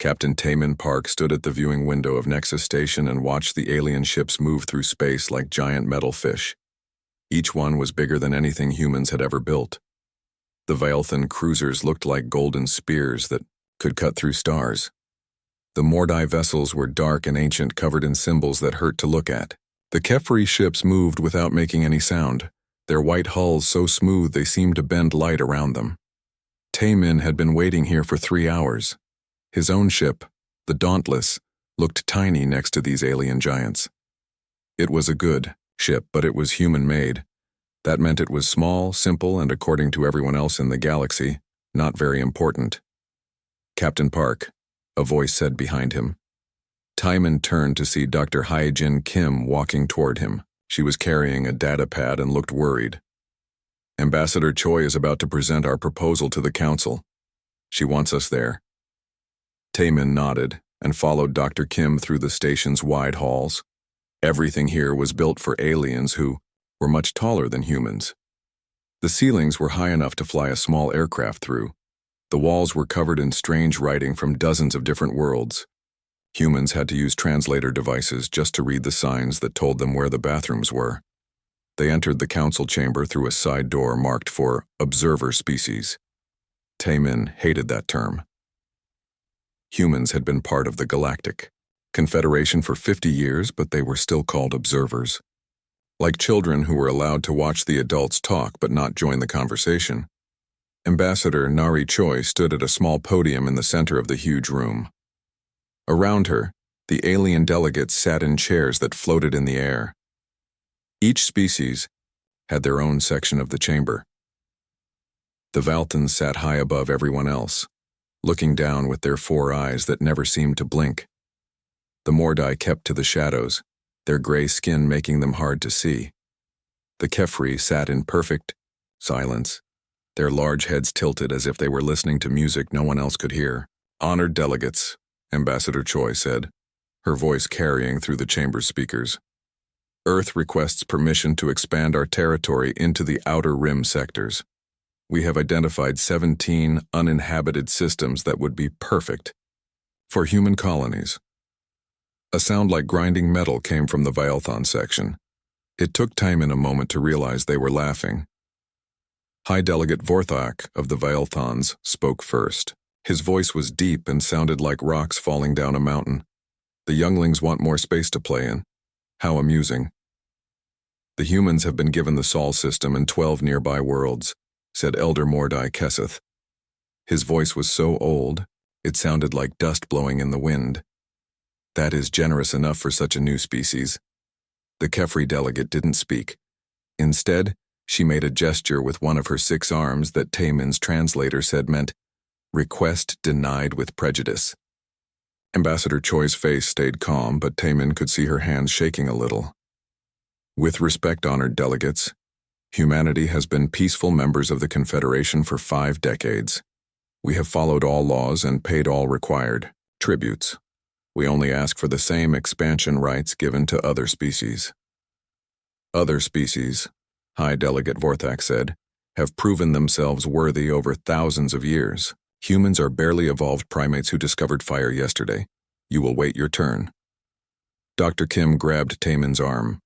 Captain Taman Park stood at the viewing window of Nexus Station and watched the alien ships move through space like giant metal fish. Each one was bigger than anything humans had ever built. The Vialthan cruisers looked like golden spears that could cut through stars. The Mordai vessels were dark and ancient, covered in symbols that hurt to look at. The Kefri ships moved without making any sound, their white hulls so smooth they seemed to bend light around them. Taman had been waiting here for 3 hours. His own ship, the Dauntless, looked tiny next to these alien giants. It was a good ship, but it was human-made. That meant it was small, simple, and according to everyone else in the galaxy, not very important. "Captain Park," a voice said behind him. Timon turned to see Dr. Hyejin Kim walking toward him. She was carrying a data pad and looked worried. "Ambassador Choi is about to present our proposal to the council. She wants us there." Taman nodded and followed Dr. Kim through the station's wide halls. Everything here was built for aliens who were much taller than humans. The ceilings were high enough to fly a small aircraft through. The walls were covered in strange writing from dozens of different worlds. Humans had to use translator devices just to read the signs that told them where the bathrooms were. They entered the council chamber through a side door marked for observer species. Taman hated that term. Humans had been part of the Galactic Confederation for 50 years, but they were still called observers. Like children who were allowed to watch the adults talk but not join the conversation. Ambassador Nari Choi stood at a small podium in the center of the huge room. Around her, the alien delegates sat in chairs that floated in the air. Each species had their own section of the chamber. The Valthans sat high above everyone else, looking down with their 4 eyes that never seemed to blink. The Mordai kept to the shadows, their gray skin making them hard to see. The Kefri sat in perfect silence, their large heads tilted as if they were listening to music no one else could hear. "Honored delegates," Ambassador Choi said, her voice carrying through the chamber's speakers. "Earth requests permission to expand our territory into the Outer Rim sectors. We have identified 17 uninhabited systems that would be perfect for human colonies." A sound like grinding metal came from the Vialthan section. It took Timon a moment to realize they were laughing. High Delegate Vorthak of the Vialthans spoke first. His voice was deep and sounded like rocks falling down a mountain. "The younglings want more space to play in. How amusing." "The humans have been given the Sol system and 12 nearby worlds," said Elder Mordai Keseth. His voice was so old, it sounded like dust blowing in the wind. "That is generous enough for such a new species." The Kefri delegate didn't speak. Instead, she made a gesture with one of her 6 arms that Taman's translator said meant, "Request denied with prejudice." Ambassador Choi's face stayed calm, but Taman could see her hands shaking a little. "With respect, honored delegates, humanity has been peaceful members of the Confederation for 5 decades. We have followed all laws and paid all required tributes. We only ask for the same expansion rights given to other species." "Other species," High Delegate Vorthak said, "have proven themselves worthy over thousands of years. Humans are barely evolved primates who discovered fire yesterday. You will wait your turn." Dr. Kim grabbed Taman's arm.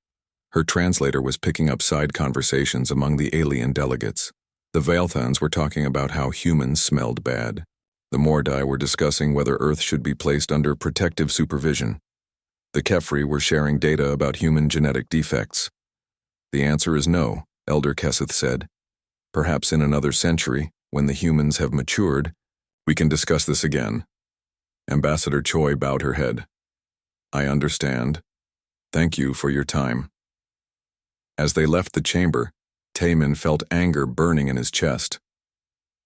Her translator was picking up side conversations among the alien delegates. The Vailthans were talking about how humans smelled bad. The Mordai were discussing whether Earth should be placed under protective supervision. The Kefri were sharing data about human genetic defects. "The answer is no," Elder Keseth said. "Perhaps in another century, when the humans have matured, we can discuss this again." Ambassador Choi bowed her head. "I understand. Thank you for your time." As they left the chamber, Taman felt anger burning in his chest.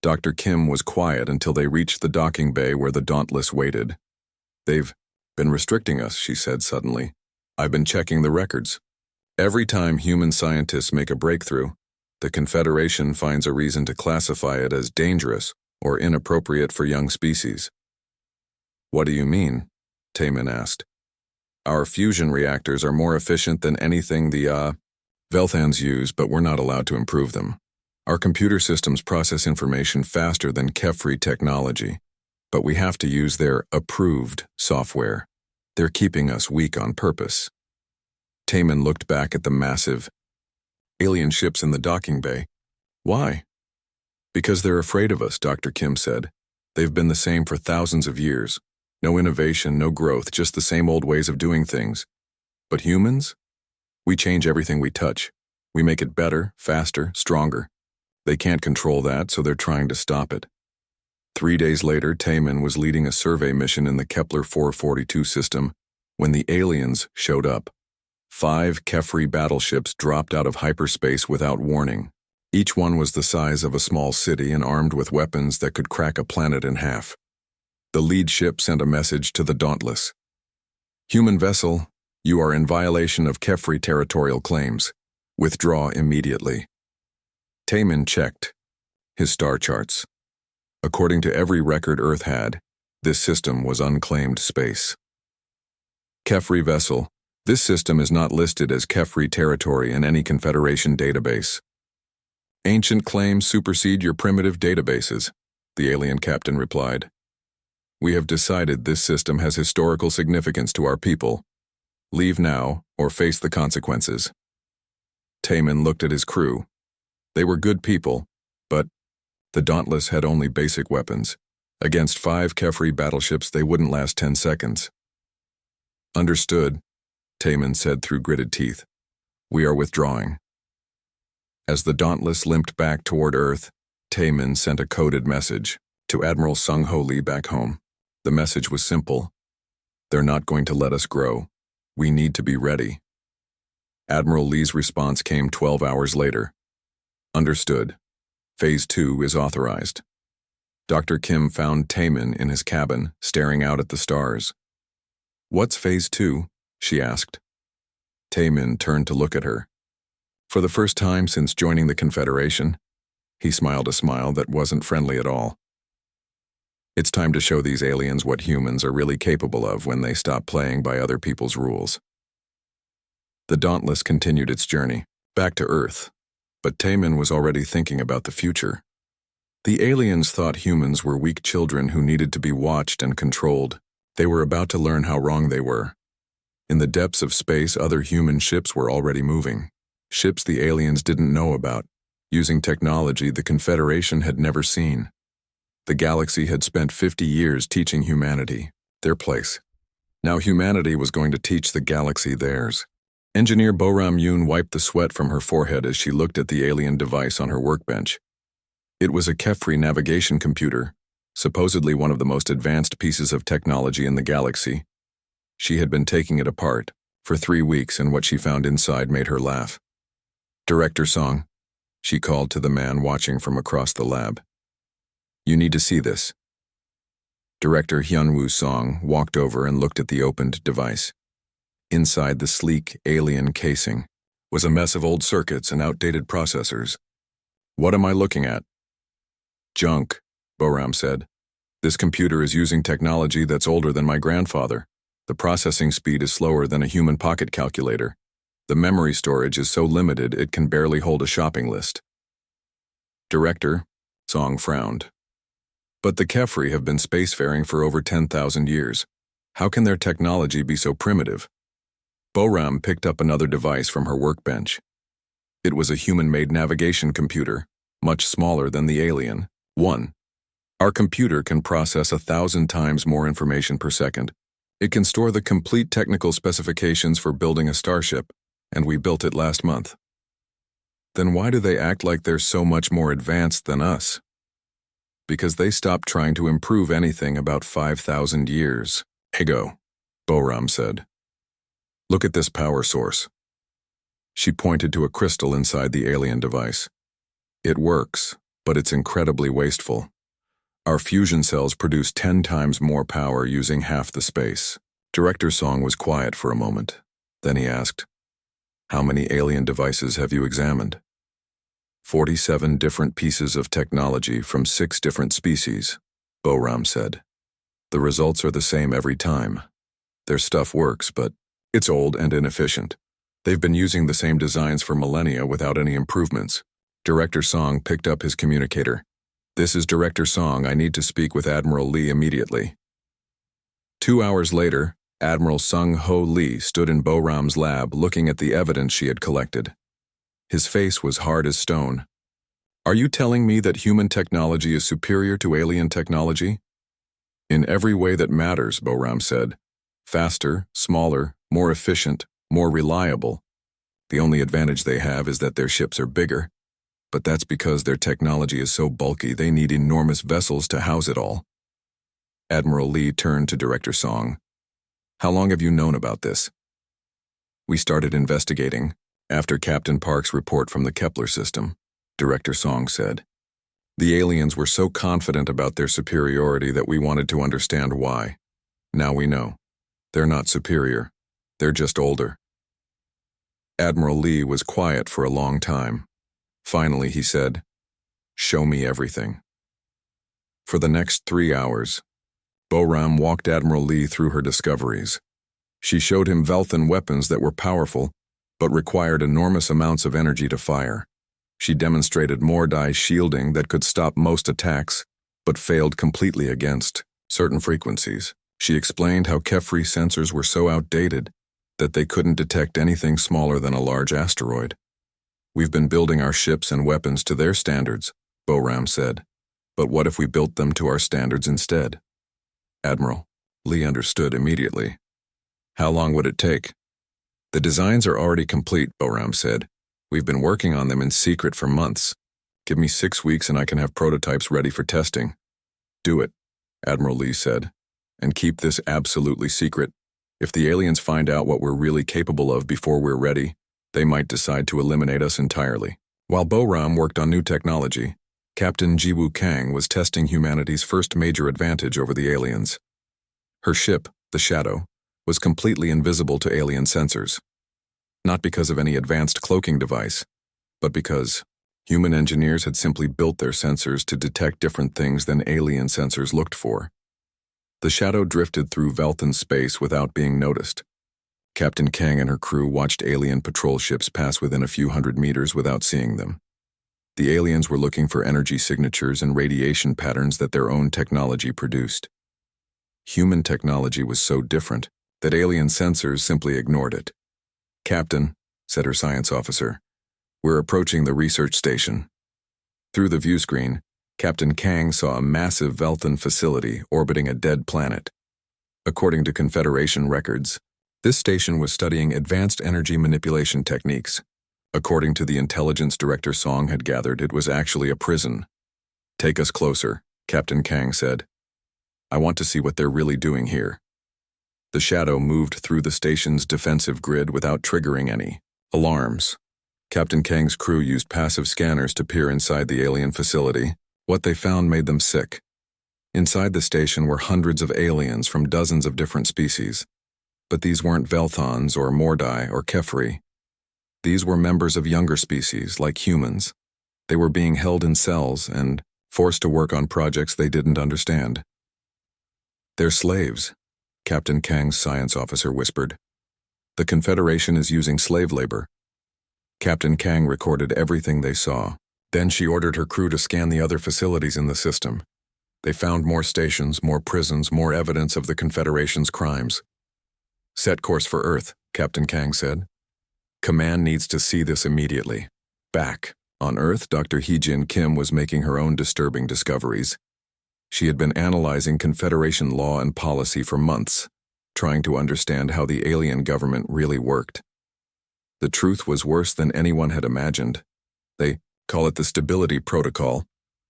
Dr. Kim was quiet until they reached the docking bay where the Dauntless waited. "They've been restricting us," she said suddenly. "I've been checking the records. Every time human scientists make a breakthrough, the Confederation finds a reason to classify it as dangerous or inappropriate for young species." "What do you mean?" Taman asked. "Our fusion reactors are more efficient than anything the Velthans use, but we're not allowed to improve them. Our computer systems process information faster than Kefri technology. But we have to use their approved software. They're keeping us weak on purpose. Taman looked back at the massive alien ships in the docking bay. Why? Because they're afraid of us, Dr. Kim said. They've been the same for thousands of years. No innovation, no growth, just the same old ways of doing things. But humans? We change everything we touch. We make it better, faster, stronger. They can't control that, so they're trying to stop it. 3 days later, Taman was leading a survey mission in the Kepler 442 system when the aliens showed up. 5 HFY battleships dropped out of hyperspace without warning. Each one was the size of a small city and armed with weapons that could crack a planet in half. The lead ship sent a message to the Dauntless. Human vessel, you are in violation of HFY territorial claims. Withdraw immediately. Taman checked his star charts. According to every record Earth had, this system was unclaimed space. HFY vessel, this system is not listed as HFY territory in any Confederation database. Ancient claims supersede your primitive databases, the alien captain replied. We have decided this system has historical significance to our people. Leave now, or face the consequences. Taman looked at his crew. They were good people, but the Dauntless had only basic weapons. Against 5 HFY battleships, they wouldn't last 10 seconds. Understood, Taman said through gritted teeth. We are withdrawing. As the Dauntless limped back toward Earth, Taman sent a coded message to Admiral Sung-Ho Lee back home. The message was simple. They're not going to let us grow. We need to be ready. Admiral Lee's response came 12 hours later. Understood. Phase 2 is authorized. Dr. Kim found Taman in his cabin, staring out at the stars. What's Phase 2? She asked. Taman turned to look at her. For the first time since joining the Confederation, he smiled a smile that wasn't friendly at all. It's time to show these aliens what humans are really capable of when they stop playing by other people's rules. The Dauntless continued its journey, back to Earth, but Taman was already thinking about the future. The aliens thought humans were weak children who needed to be watched and controlled. They were about to learn how wrong they were. In the depths of space, other human ships were already moving. Ships the aliens didn't know about, using technology the Confederation had never seen. The galaxy had spent 50 years teaching humanity their place. Now humanity was going to teach the galaxy theirs. Engineer Boram Yoon wiped the sweat from her forehead as she looked at the alien device on her workbench. It was a HFY navigation computer, supposedly one of the most advanced pieces of technology in the galaxy. She had been taking it apart for 3 weeks, and what she found inside made her laugh. Director Song, she called to the man watching from across the lab. You need to see this. Director Hyunwoo Song walked over and looked at the opened device. Inside the sleek, alien casing was a mess of old circuits and outdated processors. What am I looking at? Junk, Boram said. This computer is using technology that's older than my grandfather. The processing speed is slower than a human pocket calculator. The memory storage is so limited it can barely hold a shopping list. Director, Song frowned. But the HFY have been spacefaring for over 10,000 years. How can their technology be so primitive? Boram picked up another device from her workbench. It was a human-made navigation computer, much smaller than the alien. 1. Our computer can process 1,000 times more information per second. It can store the complete technical specifications for building a starship, and we built it last month. Then why do they act like they're so much more advanced than us? Because they stopped trying to improve anything about 5,000 years ago, Boram said. Look at this power source. She pointed to a crystal inside the alien device. It works, but it's incredibly wasteful. Our fusion cells produce 10 times more power using half the space. Director Song was quiet for a moment. Then he asked, How many alien devices have you examined? 47 different pieces of technology from 6 different species, Boram said. The results are the same every time. Their stuff works, but it's old and inefficient. They've been using the same designs for millennia without any improvements. Director Song picked up his communicator. This is Director Song. I need to speak with Admiral Lee immediately. 2 hours later, Admiral Sung Ho Lee stood in Bo-Ram's lab looking at the evidence she had collected. His face was hard as stone. Are you telling me that human technology is superior to alien technology? In every way that matters, Bo-Ram said. Faster, smaller, more efficient, more reliable. The only advantage they have is that their ships are bigger. But that's because their technology is so bulky they need enormous vessels to house it all. Admiral Lee turned to Director Song. How long have you known about this? We started investigating after Captain Park's report from the Kepler system, Director Song said. The aliens were so confident about their superiority that we wanted to understand why. Now we know. They're not superior. They're just older. Admiral Lee was quiet for a long time. Finally, he said, "Show me everything." For the next 3 hours, Bo-Ram walked Admiral Lee through her discoveries. She showed him Velthan weapons that were powerful, but required enormous amounts of energy to fire. She demonstrated Mordai shielding that could stop most attacks, but failed completely against certain frequencies. She explained how Kefri sensors were so outdated that they couldn't detect anything smaller than a large asteroid. We've been building our ships and weapons to their standards, Bo-Ram said. But what if we built them to our standards instead? Admiral Lee understood immediately. How long would it take? The designs are already complete, Bo-Ram said. We've been working on them in secret for months. Give me 6 weeks and I can have prototypes ready for testing. Do it, Admiral Lee said. And keep this absolutely secret. If the aliens find out what we're really capable of before we're ready, they might decide to eliminate us entirely. While Bo-Ram worked on new technology, Captain Jiwoo Kang was testing humanity's first major advantage over the aliens. Her ship, the Shadow, was completely invisible to alien sensors. Not because of any advanced cloaking device, but because human engineers had simply built their sensors to detect different things than alien sensors looked for. The Shadow drifted through Velthan space without being noticed. Captain Kang and her crew watched alien patrol ships pass within a few hundred meters without seeing them. The aliens were looking for energy signatures and radiation patterns that their own technology produced. Human technology was so different that alien sensors simply ignored it. "Captain," said her science officer, "we're approaching the research station." Through the view screen, Captain Kang saw a massive Velthan facility orbiting a dead planet. According to Confederation records, this station was studying advanced energy manipulation techniques. According to the intelligence Director Song had gathered, it was actually a prison. "Take us closer," Captain Kang said. "I want to see what they're really doing here." The Shadow moved through the station's defensive grid without triggering any alarms. Captain Kang's crew used passive scanners to peer inside the alien facility. What they found made them sick. Inside the station were hundreds of aliens from dozens of different species. But these weren't Velthans or Mordai or Kefri. These were members of younger species, like humans. They were being held in cells and forced to work on projects they didn't understand. "They're slaves," Captain Kang's science officer whispered. "The Confederation is using slave labor." Captain Kang recorded everything they saw. Then she ordered her crew to scan the other facilities in the system. They found more stations, more prisons, more evidence of the Confederation's crimes. "Set course for Earth," Captain Kang said. "Command needs to see this immediately." Back on Earth, Dr. Hee-Jin Kim was making her own disturbing discoveries. She had been analyzing Confederation law and policy for months, trying to understand how the alien government really worked. The truth was worse than anyone had imagined. "They call it the Stability Protocol,"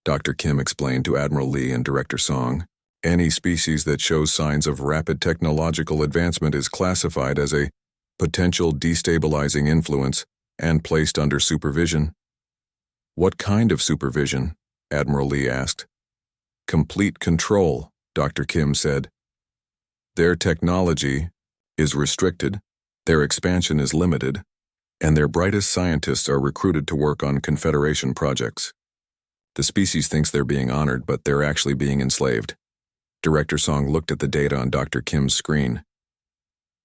Dr. Kim explained to Admiral Lee and Director Song. "Any species that shows signs of rapid technological advancement is classified as a potential destabilizing influence and placed under supervision." "What kind of supervision?" Admiral Lee asked. "Complete control," Dr. Kim said. "Their technology is restricted, their expansion is limited, and their brightest scientists are recruited to work on Confederation projects. The species thinks they're being honored, but they're actually being enslaved." Director Song looked at the data on Dr. Kim's screen.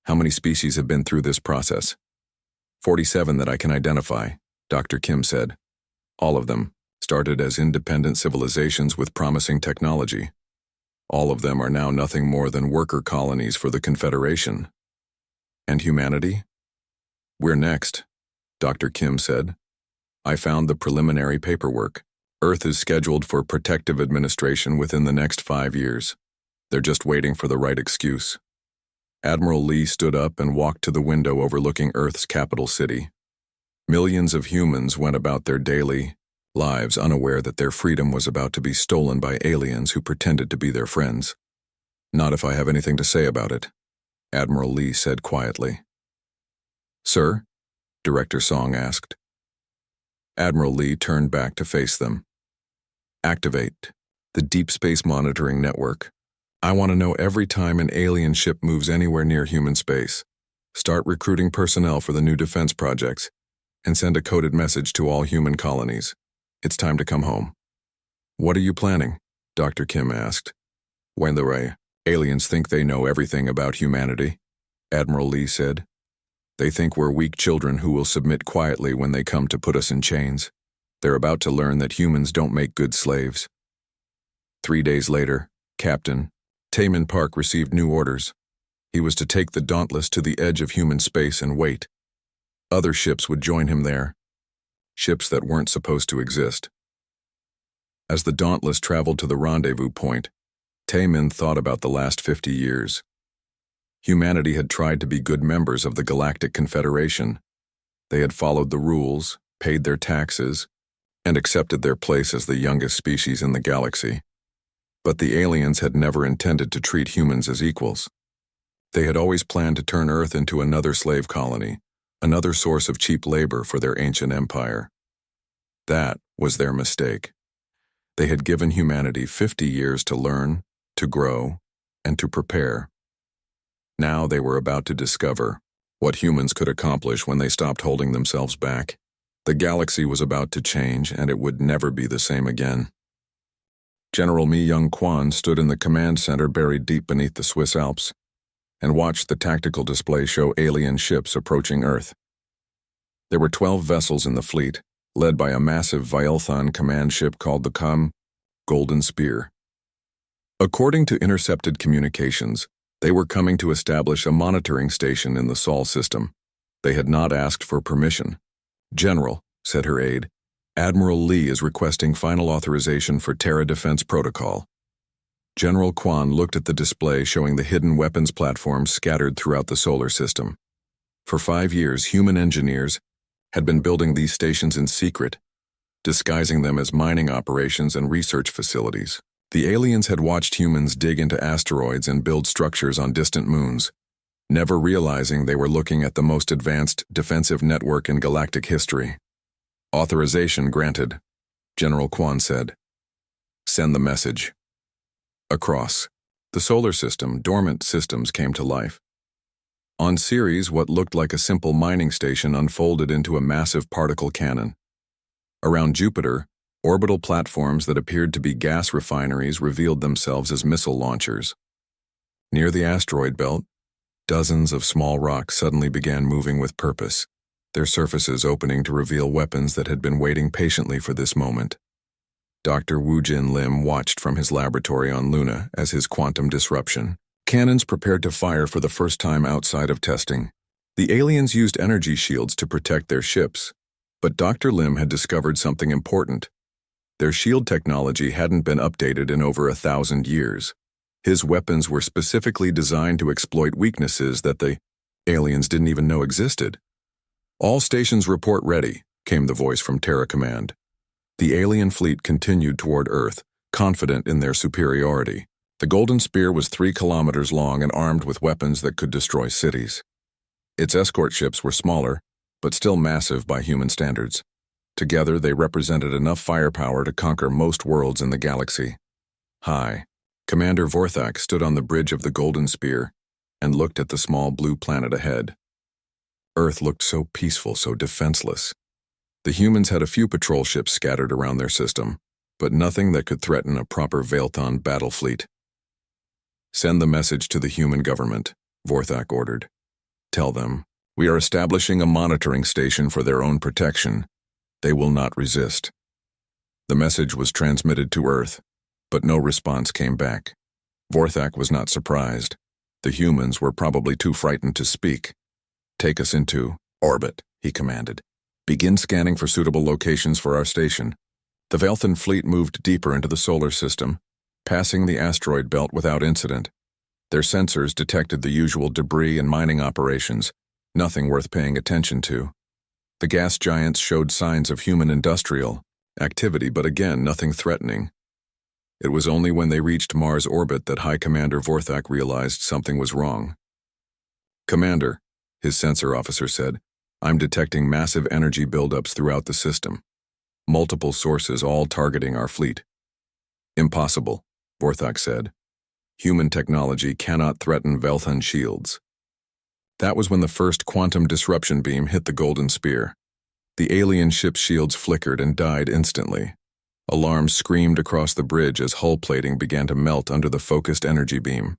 "How many species have been through this process?" 47 that I can identify," Dr. Kim said. "All of them," started as independent civilizations with promising technology. All of them are now nothing more than worker colonies for the Confederation. And humanity? We're next, Dr. Kim said. I found the preliminary paperwork. Earth is scheduled for protective administration within the next 5 years. They're just waiting for the right excuse. Admiral Lee stood up and walked to the window overlooking Earth's capital city. Millions of humans went about their daily lives unaware that their freedom was about to be stolen by aliens who pretended to be their friends. Not if I have anything to say about it, Admiral Lee said quietly. Sir? Director Song asked. Admiral Lee turned back to face them. Activate the Deep Space Monitoring Network. I want to know every time an alien ship moves anywhere near human space. Start recruiting personnel for the new defense projects, and send a coded message to all human colonies. It's time to come home. What are you planning? Dr. Kim asked. When the aliens think they know everything about humanity, Admiral Lee said. They think we're weak children who will submit quietly when they come to put us in chains. They're about to learn that humans don't make good slaves. 3 days later, Captain Taemin Park received new orders. He was to take the Dauntless to the edge of human space and wait. Other ships would join him there. Ships that weren't supposed to exist. As the Dauntless traveled to the rendezvous point, Taemin thought about the last 50 years. Humanity had tried to be good members of the Galactic Confederation. They had followed the rules, paid their taxes, and accepted their place as the youngest species in the galaxy. But the aliens had never intended to treat humans as equals. They had always planned to turn Earth into another slave colony, another source of cheap labor for their ancient empire. That was their mistake. They had given humanity 50 years to learn, to grow, and to prepare. Now they were about to discover what humans could accomplish when they stopped holding themselves back. The galaxy was about to change, and it would never be the same again. General Mi Young Kwan stood in the command center buried deep beneath the Swiss Alps and watched the tactical display show alien ships approaching Earth. There were 12 vessels in the fleet, led by a massive Violthon command ship called the Golden Spear. According to intercepted communications, they were coming to establish a monitoring station in the Sol system. They had not asked for permission. General, said her aide, Admiral Lee is requesting final authorization for Terra Defense Protocol. General Kwan looked at the display showing the hidden weapons platforms scattered throughout the solar system. For 5 years, human engineers had been building these stations in secret, disguising them as mining operations and research facilities. The aliens had watched humans dig into asteroids and build structures on distant moons, never realizing they were looking at the most advanced defensive network in galactic history. Authorization granted, General Kwan said. Send the message. Across the solar system, dormant systems came to life. On Ceres, what looked like a simple mining station unfolded into a massive particle cannon. Around Jupiter, orbital platforms that appeared to be gas refineries revealed themselves as missile launchers. Near the asteroid belt, dozens of small rocks suddenly began moving with purpose, their surfaces opening to reveal weapons that had been waiting patiently for this moment. Dr. Woojin Lim watched from his laboratory on Luna as his quantum disruption. Cannons prepared to fire for the first time outside of testing. The aliens used energy shields to protect their ships, but Dr. Lim had discovered something important. Their shield technology hadn't been updated in over 1,000 years. His weapons were specifically designed to exploit weaknesses that the aliens didn't even know existed. All stations report ready, came the voice from Terra Command. The alien fleet continued toward Earth, confident in their superiority. The Golden Spear was 3 kilometers long and armed with weapons that could destroy cities. Its escort ships were smaller, but still massive by human standards. Together, they represented enough firepower to conquer most worlds in the galaxy. Hi. Commander Vorthak stood on the bridge of the Golden Spear and looked at the small blue planet ahead. Earth looked so peaceful, so defenseless. The humans had a few patrol ships scattered around their system, but nothing that could threaten a proper Veilthon battle fleet. Send the message to the human government, Vorthak ordered. Tell them, we are establishing a monitoring station for their own protection. They will not resist. The message was transmitted to Earth, but no response came back. Vorthak was not surprised. The humans were probably too frightened to speak. "Take us into orbit," he commanded. "Begin scanning for suitable locations for our station." The Velthan fleet moved deeper into the solar system, passing the asteroid belt without incident. Their sensors detected the usual debris and mining operations, nothing worth paying attention to. The gas giants showed signs of human industrial activity, but again, nothing threatening. It was only when they reached Mars orbit that High Commander Vorthak realized something was wrong. "Commander," his sensor officer said, "I'm detecting massive energy buildups throughout the system. Multiple sources all targeting our fleet." "Impossible," Vorthak said. "Human technology cannot threaten Velthan shields." That was when the first quantum disruption beam hit the golden spear. The alien ship's shields flickered and died instantly. Alarms screamed across the bridge as hull plating began to melt under the focused energy beam.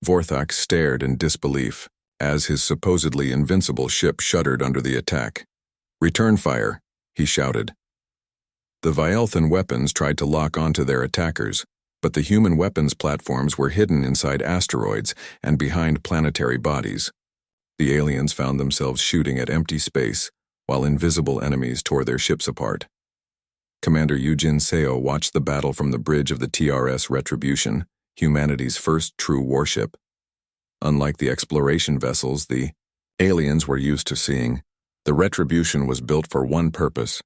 Vorthak stared in disbelief as his supposedly invincible ship shuddered under the attack. "Return fire," he shouted. The Velthan weapons tried to lock onto their attackers, but the human weapons platforms were hidden inside asteroids and behind planetary bodies. The aliens found themselves shooting at empty space, while invisible enemies tore their ships apart. Commander Eugene Seo watched the battle from the bridge of the TRS Retribution, humanity's first true warship. Unlike the exploration vessels the aliens were used to seeing, the Retribution was built for one purpose: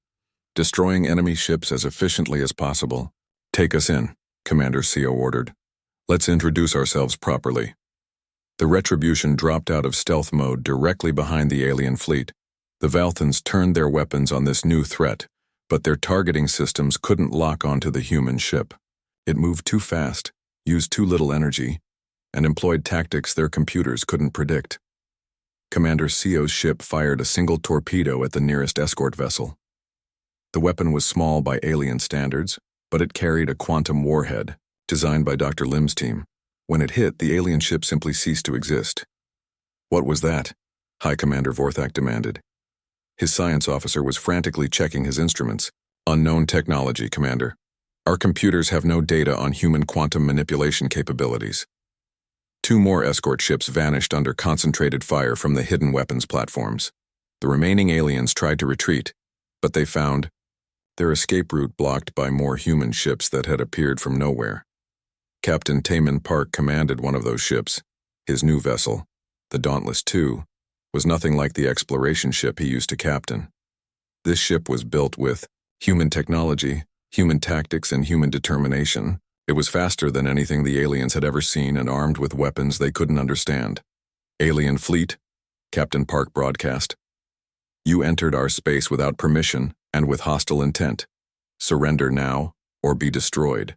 destroying enemy ships as efficiently as possible. "Take us in," Commander Seo ordered. "Let's introduce ourselves properly." The Retribution dropped out of stealth mode directly behind the alien fleet. The Velthans turned their weapons on this new threat, but their targeting systems couldn't lock onto the human ship. It moved too fast, used too little energy, and employed tactics their computers couldn't predict. Commander Seo's ship fired a single torpedo at the nearest escort vessel. The weapon was small by alien standards, but it carried a quantum warhead, designed by Dr. Lim's team. When it hit, the alien ship simply ceased to exist. "What was that?" High Commander Vorthak demanded. His science officer was frantically checking his instruments. "Unknown technology, Commander. Our computers have no data on human quantum manipulation capabilities." Two more escort ships vanished under concentrated fire from the hidden weapons platforms. The remaining aliens tried to retreat, but they found their escape route blocked by more human ships that had appeared from nowhere. Captain Taman Park commanded one of those ships. His new vessel, the Dauntless II, was nothing like the exploration ship he used to captain. This ship was built with human technology, human tactics, and human determination. It was faster than anything the aliens had ever seen and armed with weapons they couldn't understand. "Alien fleet," Captain Park broadcast. "You entered our space without permission and with hostile intent. Surrender now or be destroyed."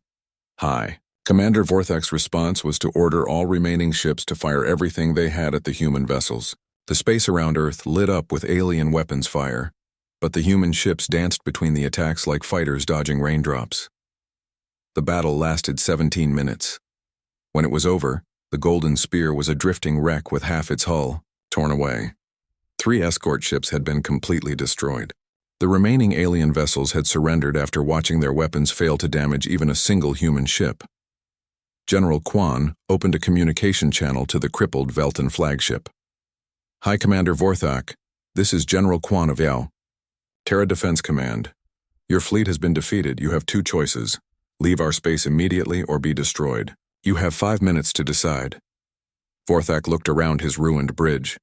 High. Commander Vorthak's response was to order all remaining ships to fire everything they had at the human vessels. The space around Earth lit up with alien weapons fire, but the human ships danced between the attacks like fighters dodging raindrops. The battle lasted 17 minutes. When it was over, the Golden Spear was a drifting wreck with half its hull torn away. 3 escort ships had been completely destroyed. The remaining alien vessels had surrendered after watching their weapons fail to damage even a single human ship. General Quan opened a communication channel to the crippled Velthan flagship. "High Commander Vorthak, this is General Quan of Yao, Terra Defense Command. Your fleet has been defeated. You have 2 choices. Leave our space immediately or be destroyed. You have 5 minutes to decide." Vorthak looked around his ruined bridge.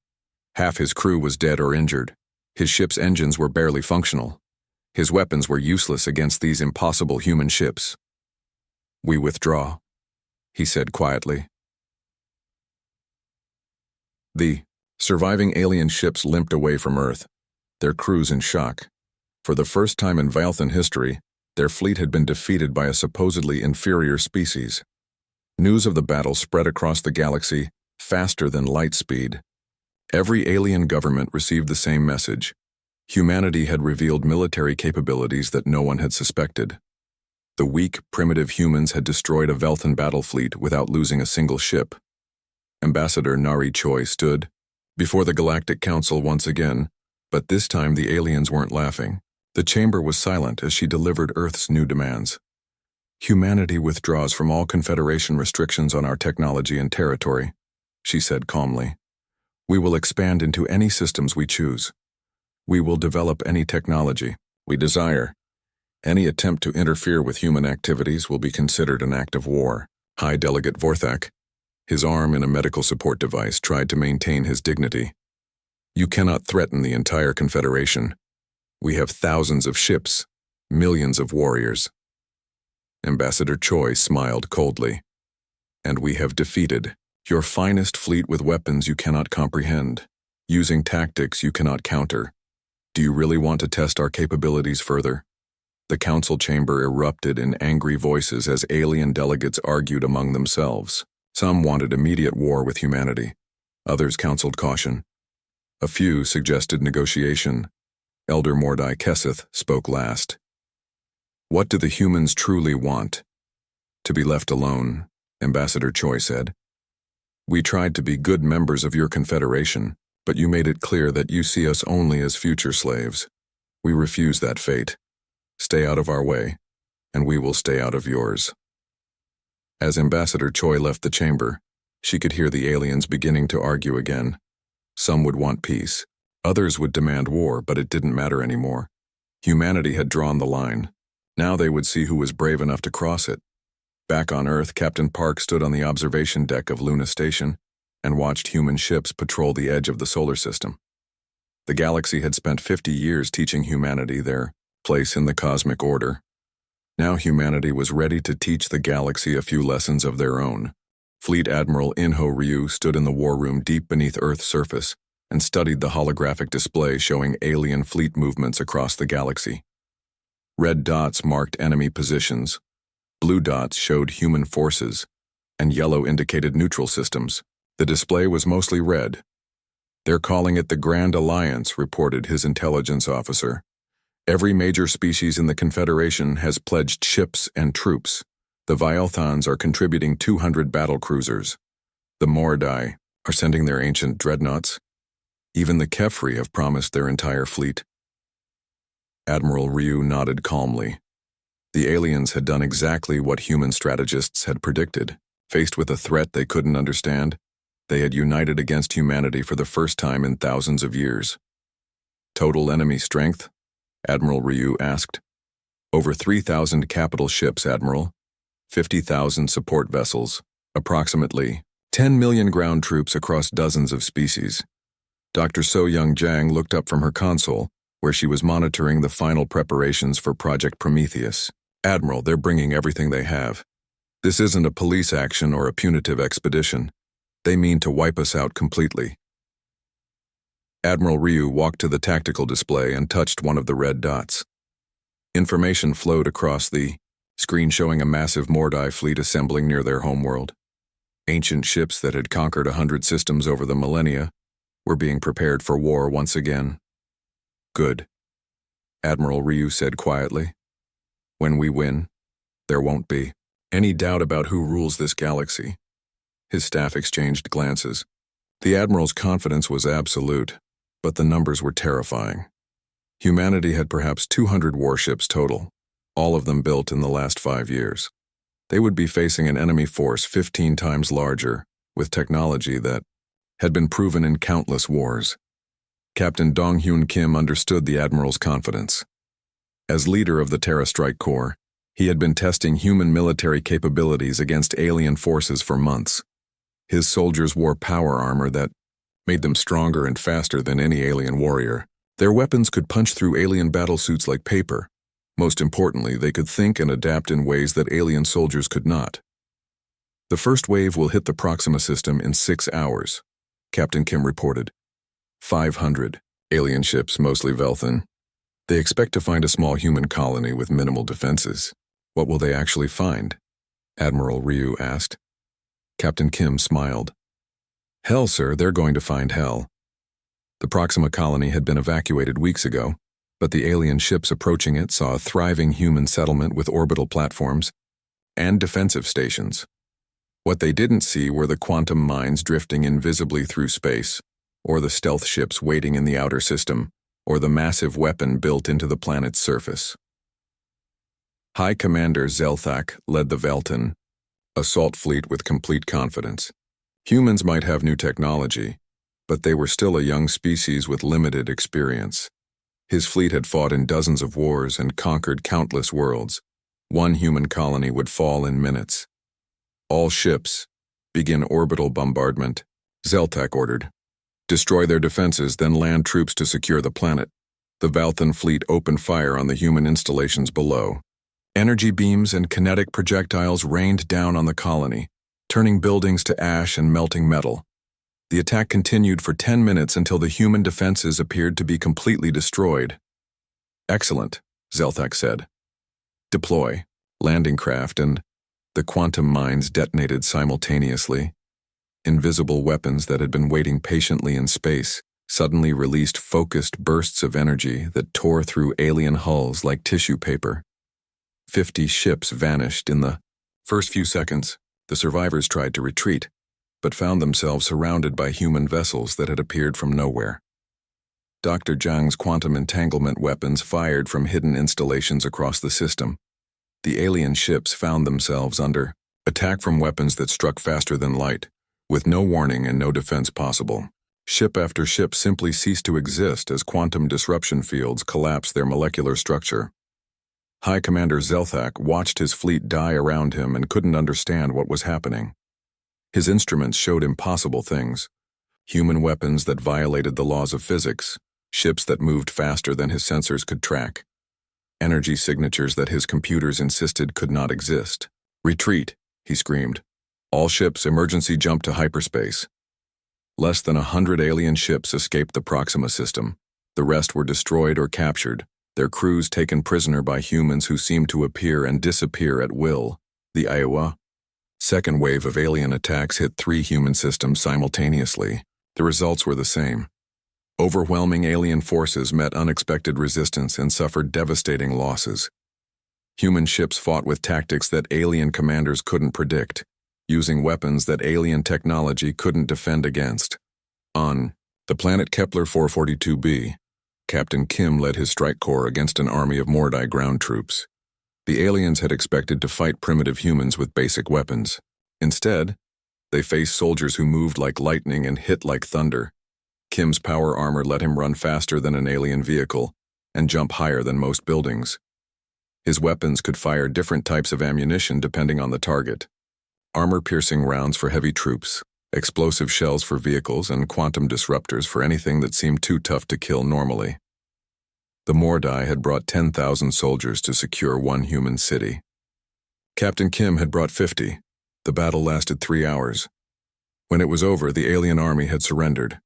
Half his crew was dead or injured. His ship's engines were barely functional. His weapons were useless against these impossible human ships. "We withdraw," he said quietly. The surviving alien ships limped away from Earth, their crews in shock. For the first time in Velthan history, their fleet had been defeated by a supposedly inferior species. News of the battle spread across the galaxy faster than light speed. Every alien government received the same message. Humanity had revealed military capabilities that no one had suspected. The weak, primitive humans had destroyed a Velthan battle fleet without losing a single ship. Ambassador Nari Choi stood before the Galactic Council once again, but this time the aliens weren't laughing. The chamber was silent as she delivered Earth's new demands. Humanity withdraws from all Confederation restrictions on our technology and territory, she said calmly. We will expand into any systems we choose. We will develop any technology we desire. Any attempt to interfere with human activities will be considered an act of war. High Delegate Vorthak, his arm in a medical support device, tried to maintain his dignity. You cannot threaten the entire Confederation. We have thousands of ships, millions of warriors. Ambassador Choi smiled coldly. And we have defeated your finest fleet with weapons you cannot comprehend, using tactics you cannot counter. Do you really want to test our capabilities further? The council chamber erupted in angry voices as alien delegates argued among themselves. Some wanted immediate war with humanity. Others counseled caution. A few suggested negotiation. Elder Mordai Keseth spoke last. What do the humans truly want? To be left alone, Ambassador Choi said. We tried to be good members of your confederation, but you made it clear that you see us only as future slaves. We refuse that fate. Stay out of our way, and we will stay out of yours. As Ambassador Choi left the chamber, she could hear the aliens beginning to argue again. Some would want peace. Others would demand war, but it didn't matter anymore. Humanity had drawn the line. Now they would see who was brave enough to cross it. Back on Earth, Captain Park stood on the observation deck of Luna Station and watched human ships patrol the edge of the solar system. The galaxy had spent 50 years teaching humanity their place in the cosmic order. Now humanity was ready to teach the galaxy a few lessons of their own. Fleet Admiral Inho Ryu stood in the war room deep beneath Earth's surface and studied the holographic display showing alien fleet movements across the galaxy. Red dots marked enemy positions, blue dots showed human forces, and yellow indicated neutral systems. The display was mostly red. They're calling it the Grand Alliance, reported his intelligence officer. Every major species in the Confederation has pledged ships and troops. The Vialthans are contributing 200 battle cruisers. The Mordai are sending their ancient dreadnoughts. Even the Kefri have promised their entire fleet. Admiral Ryu nodded calmly. The aliens had done exactly what human strategists had predicted. Faced with a threat they couldn't understand, they had united against humanity for the first time in thousands of years. Total enemy strength? Admiral Ryu asked. Over 3,000 capital ships, Admiral. 50,000 support vessels. Approximately 10 million ground troops across dozens of species. Dr. So Young Jang looked up from her console, where she was monitoring the final preparations for Project Prometheus. Admiral, they're bringing everything they have. This isn't a police action or a punitive expedition. They mean to wipe us out completely. Admiral Ryu walked to the tactical display and touched one of the red dots. Information flowed across the screen showing a massive Mordai fleet assembling near their homeworld. Ancient ships that had conquered 100 systems over the millennia were being prepared for war once again. Good, Admiral Ryu said quietly. When we win, there won't be any doubt about who rules this galaxy. His staff exchanged glances. The Admiral's confidence was absolute, but the numbers were terrifying. Humanity had perhaps 200 warships total, all of them built in the last 5 years. They would be facing an enemy force 15 times larger, with technology that had been proven in countless wars. Captain Dong-Hyun Kim understood the Admiral's confidence. As leader of the Terra Strike Corps, he had been testing human military capabilities against alien forces for months. His soldiers wore power armor that made them stronger and faster than any alien warrior. Their weapons could punch through alien battlesuits like paper. Most importantly, they could think and adapt in ways that alien soldiers could not. The first wave will hit the Proxima system in 6 hours, Captain Kim reported. 500 alien ships, mostly Velthan. They expect to find a small human colony with minimal defenses. What will they actually find? Admiral Ryu asked. Captain Kim smiled. Hell, sir, they're going to find hell. The Proxima colony had been evacuated weeks ago, but the alien ships approaching it saw a thriving human settlement with orbital platforms and defensive stations. What they didn't see were the quantum mines drifting invisibly through space, or the stealth ships waiting in the outer system, or the massive weapon built into the planet's surface. High Commander Zelthak led the Velton assault fleet with complete confidence. Humans might have new technology, but they were still a young species with limited experience. His fleet had fought in dozens of wars and conquered countless worlds. One human colony would fall in minutes. All ships, begin orbital bombardment, Zelthak ordered. Destroy their defenses, then land troops to secure the planet. The Valthan fleet opened fire on the human installations below. Energy beams and kinetic projectiles rained down on the colony, turning buildings to ash and melting metal. The attack continued for 10 minutes until the human defenses appeared to be completely destroyed. Excellent, Zelthak said. Deploy, landing craft, and the quantum mines detonated simultaneously. Invisible weapons that had been waiting patiently in space suddenly released focused bursts of energy that tore through alien hulls like tissue paper. 50 ships vanished in the first few seconds. The survivors tried to retreat, but found themselves surrounded by human vessels that had appeared from nowhere. Dr. Zhang's quantum entanglement weapons fired from hidden installations across the system. The alien ships found themselves under attack from weapons that struck faster than light, with no warning and no defense possible. Ship after ship simply ceased to exist as quantum disruption fields collapsed their molecular structure. High Commander Zelthak watched his fleet die around him and couldn't understand what was happening. His instruments showed impossible things: human weapons that violated the laws of physics, ships that moved faster than his sensors could track, energy signatures that his computers insisted could not exist. Retreat, he screamed. All ships emergency jump to hyperspace. Less than 100 alien ships escaped the Proxima system. The rest were destroyed or captured, their crews taken prisoner by humans who seemed to appear and disappear at will. The Iowa second wave of alien attacks hit 3 human systems simultaneously. The results were the same. Overwhelming alien forces met unexpected resistance and suffered devastating losses. Human ships fought with tactics that alien commanders couldn't predict, using weapons that alien technology couldn't defend against. On the planet Kepler 442b, Captain Kim led his strike corps against an army of Mordai ground troops. The aliens had expected to fight primitive humans with basic weapons. Instead, they faced soldiers who moved like lightning and hit like thunder. Kim's power armor let him run faster than an alien vehicle and jump higher than most buildings. His weapons could fire different types of ammunition depending on the target: armor-piercing rounds for heavy troops, explosive shells for vehicles, and quantum disruptors for anything that seemed too tough to kill normally. The Mordai had brought 10,000 soldiers to secure one human city. Captain Kim had brought 50. The battle lasted 3 hours. When it was over, the alien army had surrendered.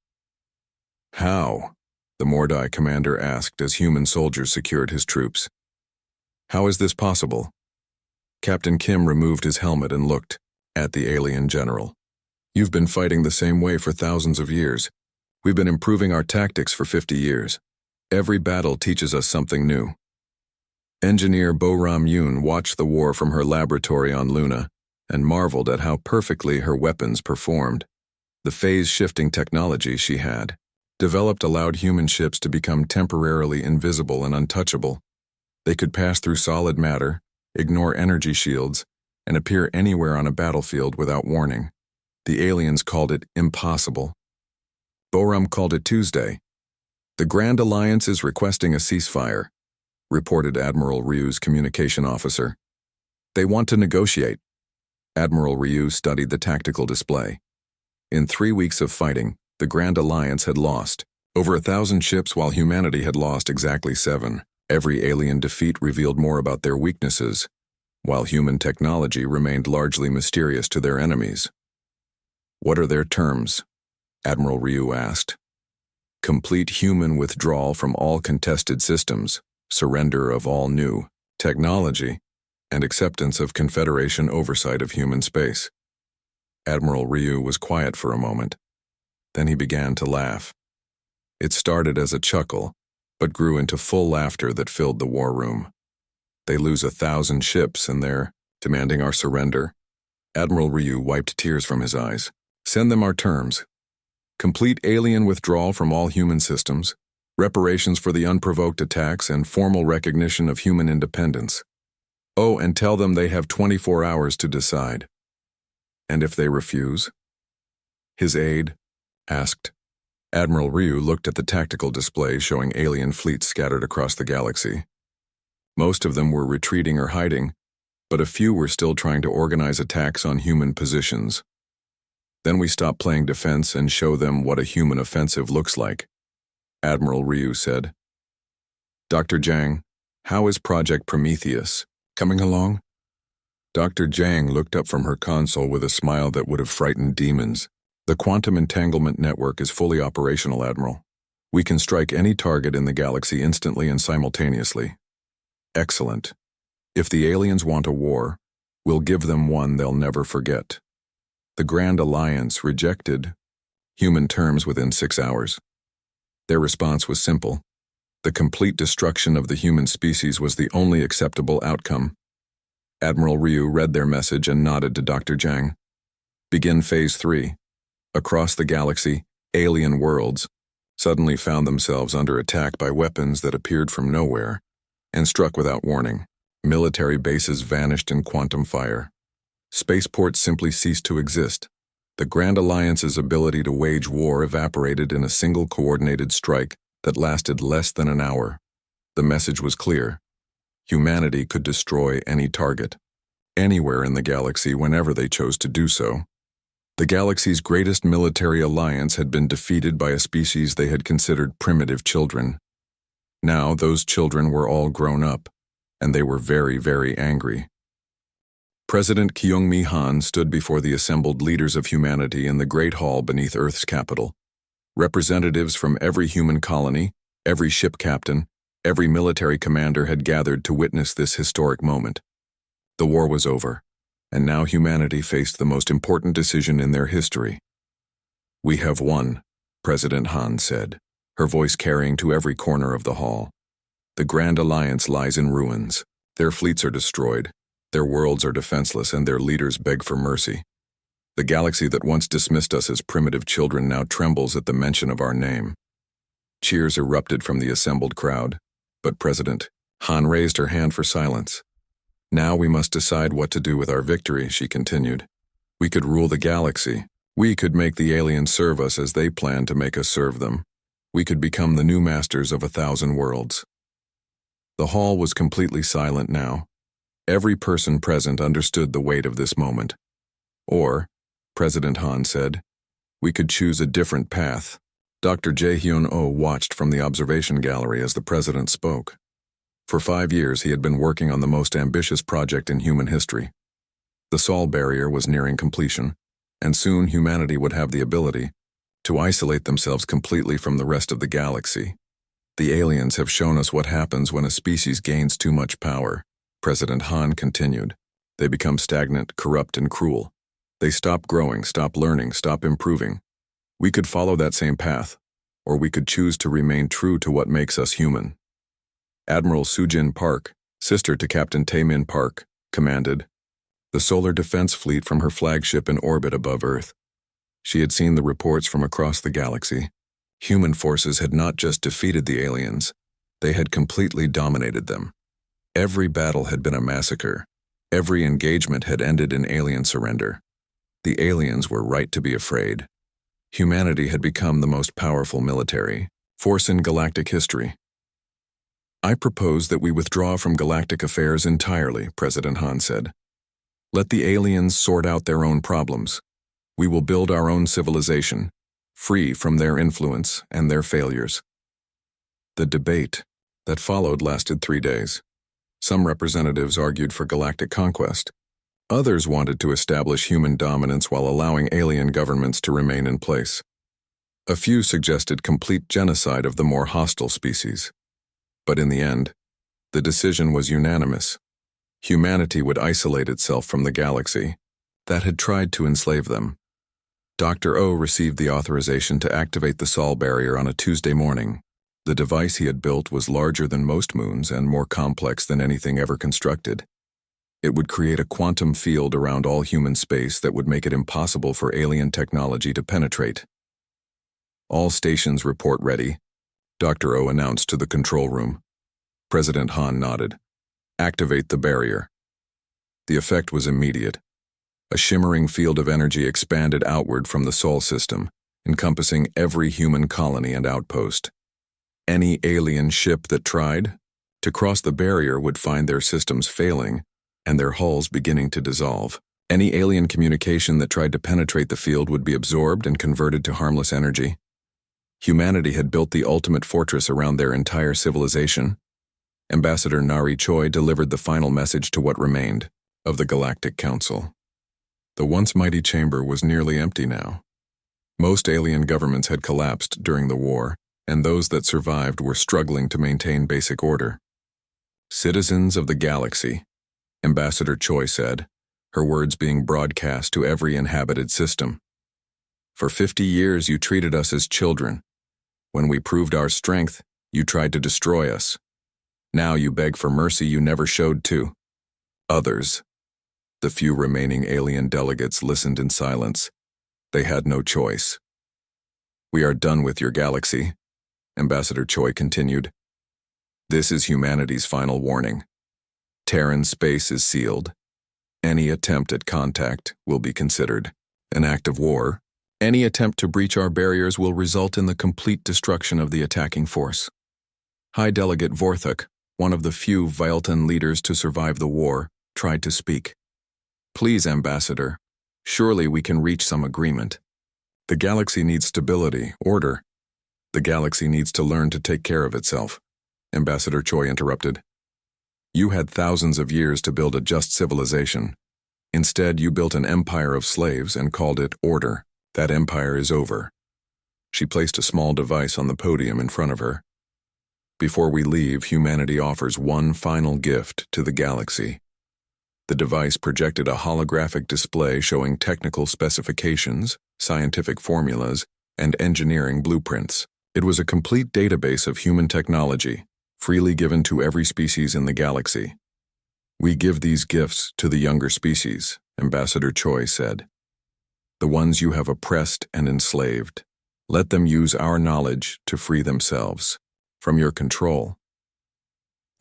How? The Mordai commander asked as human soldiers secured his troops. How is this possible? Captain Kim removed his helmet and looked at the alien general. You've been fighting the same way for thousands of years. We've been improving our tactics for 50 years. Every battle teaches us something new. Engineer Bo-Ram Yoon watched the war from her laboratory on Luna and marveled at how perfectly her weapons performed. The phase-shifting technology she had developed allowed human ships to become temporarily invisible and untouchable. They could pass through solid matter, ignore energy shields, and appear anywhere on a battlefield without warning. The aliens called it impossible. Bo-Ram called it Tuesday. The Grand Alliance is requesting a ceasefire, reported Admiral Ryu's communication officer. They want to negotiate. Admiral Ryu studied the tactical display. In 3 weeks of fighting, the Grand Alliance had lost over 1,000 ships while humanity had lost exactly 7. Every alien defeat revealed more about their weaknesses, while human technology remained largely mysterious to their enemies. What are their terms? Admiral Ryu asked. Complete human withdrawal from all contested systems, surrender of all new technology, and acceptance of Confederation oversight of human space. Admiral Ryu was quiet for a moment. Then he began to laugh. It started as a chuckle, but grew into full laughter that filled the war room. They lose 1,000 ships and they're demanding our surrender. Admiral Ryu wiped tears from his eyes. Send them our terms. Complete alien withdrawal from all human systems, reparations for the unprovoked attacks, and formal recognition of human independence. Oh, and tell them they have 24 hours to decide. And if they refuse? His aide asked. Admiral Ryu looked at the tactical display showing alien fleets scattered across the galaxy. Most of them were retreating or hiding, but a few were still trying to organize attacks on human positions. Then we stop playing defense and show them what a human offensive looks like, Admiral Ryu said. Dr. Zhang, how is Project Prometheus coming along? Dr. Zhang looked up from her console with a smile that would have frightened demons. The quantum entanglement network is fully operational, Admiral. We can strike any target in the galaxy instantly and simultaneously. Excellent. If the aliens want a war, we'll give them one they'll never forget. The Grand Alliance rejected human terms within 6 hours. Their response was simple. The complete destruction of the human species was the only acceptable outcome. Admiral Ryu read their message and nodded to Dr. Zhang. Begin Phase 3. Across the galaxy, alien worlds suddenly found themselves under attack by weapons that appeared from nowhere and struck without warning. Military bases vanished in quantum fire. Spaceports simply ceased to exist. The Grand Alliance's ability to wage war evaporated in a single coordinated strike that lasted less than an hour. The message was clear. Humanity could destroy any target, anywhere in the galaxy whenever they chose to do so. The galaxy's greatest military alliance had been defeated by a species they had considered primitive children. Now those children were all grown up, and they were very, very angry. President Kyung-mi Han stood before the assembled leaders of humanity in the Great Hall beneath Earth's capital. Representatives from every human colony, every ship captain, every military commander had gathered to witness this historic moment. The war was over, and now humanity faced the most important decision in their history. We have won, President Han said, her voice carrying to every corner of the hall. The Grand Alliance lies in ruins. Their fleets are destroyed, their worlds are defenseless, and their leaders beg for mercy. The galaxy that once dismissed us as primitive children now trembles at the mention of our name. Cheers erupted from the assembled crowd, but President Han raised her hand for silence. Now we must decide what to do with our victory, she continued. We could rule the galaxy. We could make the aliens serve us as they plan to make us serve them. We could become the new masters of 1,000 worlds. The hall was completely silent now. Every person present understood the weight of this moment. Or, President Han said, we could choose a different path. Dr. Jae-hyun-oh watched from the observation gallery as the president spoke. For 5 years he had been working on the most ambitious project in human history. The Sol barrier was nearing completion, and soon humanity would have the ability to isolate themselves completely from the rest of the galaxy. The aliens have shown us what happens when a species gains too much power, President Han continued. They become stagnant, corrupt, and cruel. They stop growing, stop learning, stop improving. We could follow that same path, or we could choose to remain true to what makes us human. Admiral Sujin Park, sister to Captain Taemin Park, commanded the Solar Defense Fleet from her flagship in orbit above Earth. She had seen the reports from across the galaxy. Human forces had not just defeated the aliens, they had completely dominated them. Every battle had been a massacre. Every engagement had ended in alien surrender. The aliens were right to be afraid. Humanity had become the most powerful military force in galactic history. I propose that we withdraw from galactic affairs entirely, President Han said. Let the aliens sort out their own problems. We will build our own civilization, free from their influence and their failures. The debate that followed lasted 3 days. Some representatives argued for galactic conquest. Others wanted to establish human dominance while allowing alien governments to remain in place. A few suggested complete genocide of the more hostile species. But in the end, the decision was unanimous. Humanity would isolate itself from the galaxy that had tried to enslave them. Dr. O received the authorization to activate the Sol barrier on a Tuesday morning. The device he had built was larger than most moons and more complex than anything ever constructed. It would create a quantum field around all human space that would make it impossible for alien technology to penetrate. All stations report ready. Dr. O announced to the control room. President Han nodded. Activate the barrier. The effect was immediate. A shimmering field of energy expanded outward from the Sol system, encompassing every human colony and outpost. Any alien ship that tried to cross the barrier would find their systems failing and their hulls beginning to dissolve. Any alien communication that tried to penetrate the field would be absorbed and converted to harmless energy. Humanity had built the ultimate fortress around their entire civilization. Ambassador Nari Choi delivered the final message to what remained of the Galactic Council. The once mighty chamber was nearly empty now. Most alien governments had collapsed during the war, and those that survived were struggling to maintain basic order. Citizens of the galaxy, Ambassador Choi said, her words being broadcast to every inhabited system. For 50 years you treated us as children. When we proved our strength, you tried to destroy us. Now you beg for mercy you never showed to others. The few remaining alien delegates listened in silence. They had no choice. We are done with your galaxy, Ambassador Choi continued. This is humanity's final warning. Terran space is sealed. Any attempt at contact will be considered an act of war. Any attempt to breach our barriers will result in the complete destruction of the attacking force. High Delegate Vorthuk, one of the few Vialtan leaders to survive the war, tried to speak. Please, Ambassador, surely we can reach some agreement. The galaxy needs stability, order. The galaxy needs to learn to take care of itself, Ambassador Choi interrupted. You had thousands of years to build a just civilization. Instead, you built an empire of slaves and called it order. That empire is over. She placed a small device on the podium in front of her. Before we leave, humanity offers one final gift to the galaxy. The device projected a holographic display showing technical specifications, scientific formulas, and engineering blueprints. It was a complete database of human technology, freely given to every species in the galaxy. We give these gifts to the younger species, Ambassador Choi said. The ones you have oppressed and enslaved. Let them use our knowledge to free themselves from your control.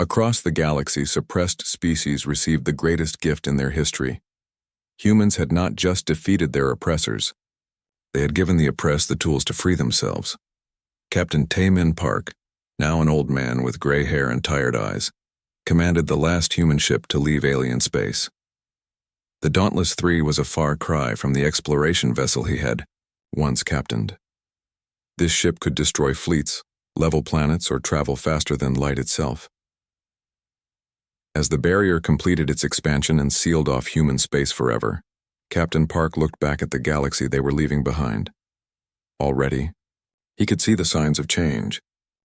Across the galaxy, suppressed species received the greatest gift in their history. Humans had not just defeated their oppressors. They had given the oppressed the tools to free themselves. Captain Taemin Park, now an old man with gray hair and tired eyes, commanded the last human ship to leave alien space. The Dauntless 3 was a far cry from the exploration vessel he had once captained. This ship could destroy fleets, level planets, or travel faster than light itself. As the barrier completed its expansion and sealed off human space forever, Captain Park looked back at the galaxy they were leaving behind. Already, he could see the signs of change.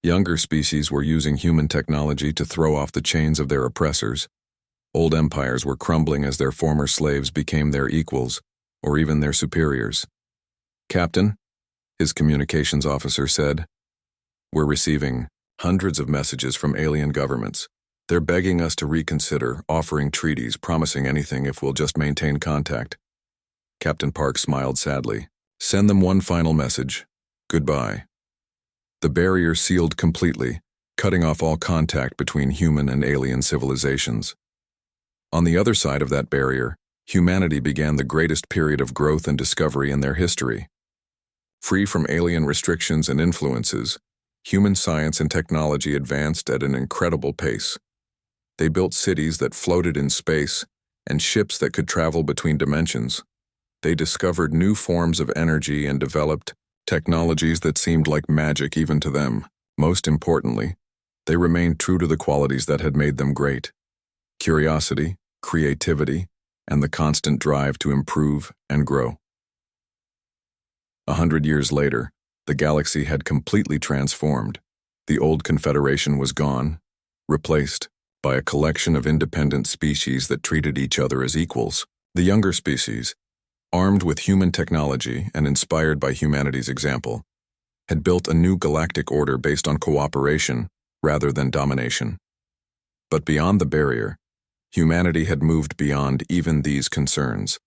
Younger species were using human technology to throw off the chains of their oppressors. Old empires were crumbling as their former slaves became their equals, or even their superiors. Captain, his communications officer said, we're receiving hundreds of messages from alien governments. They're begging us to reconsider, offering treaties, promising anything if we'll just maintain contact. Captain Park smiled sadly. Send them one final message. Goodbye. The barrier sealed completely, cutting off all contact between human and alien civilizations. On the other side of that barrier, humanity began the greatest period of growth and discovery in their history. Free from alien restrictions and influences, human science and technology advanced at an incredible pace. They built cities that floated in space and ships that could travel between dimensions. They discovered new forms of energy and developed technologies that seemed like magic even to them. Most importantly, they remained true to the qualities that had made them great: curiosity, creativity, and the constant drive to improve and grow. 100 years later, the galaxy had completely transformed. The old Confederation was gone, replaced by a collection of independent species that treated each other as equals. The younger species, armed with human technology and inspired by humanity's example, had built a new galactic order based on cooperation rather than domination. But beyond the barrier, humanity had moved beyond even these concerns.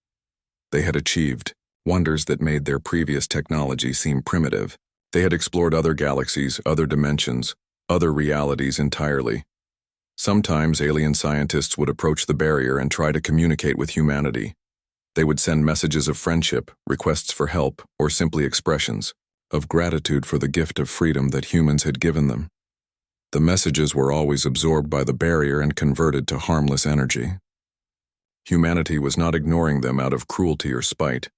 They had achieved wonders that made their previous technology seem primitive. They had explored other galaxies, other dimensions, other realities entirely. Sometimes alien scientists would approach the barrier and try to communicate with humanity. They would send messages of friendship, requests for help, or simply expressions of gratitude for the gift of freedom that humans had given them. The messages were always absorbed by the barrier and converted to harmless energy. Humanity was not ignoring them out of cruelty or spite.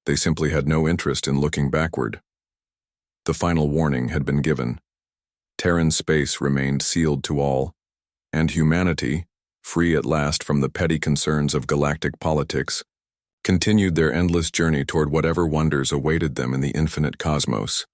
They simply had no interest in looking backward. The final warning had been given. Terran space remained sealed to all, and humanity, free at last from the petty concerns of galactic politics, continued their endless journey toward whatever wonders awaited them in the infinite cosmos.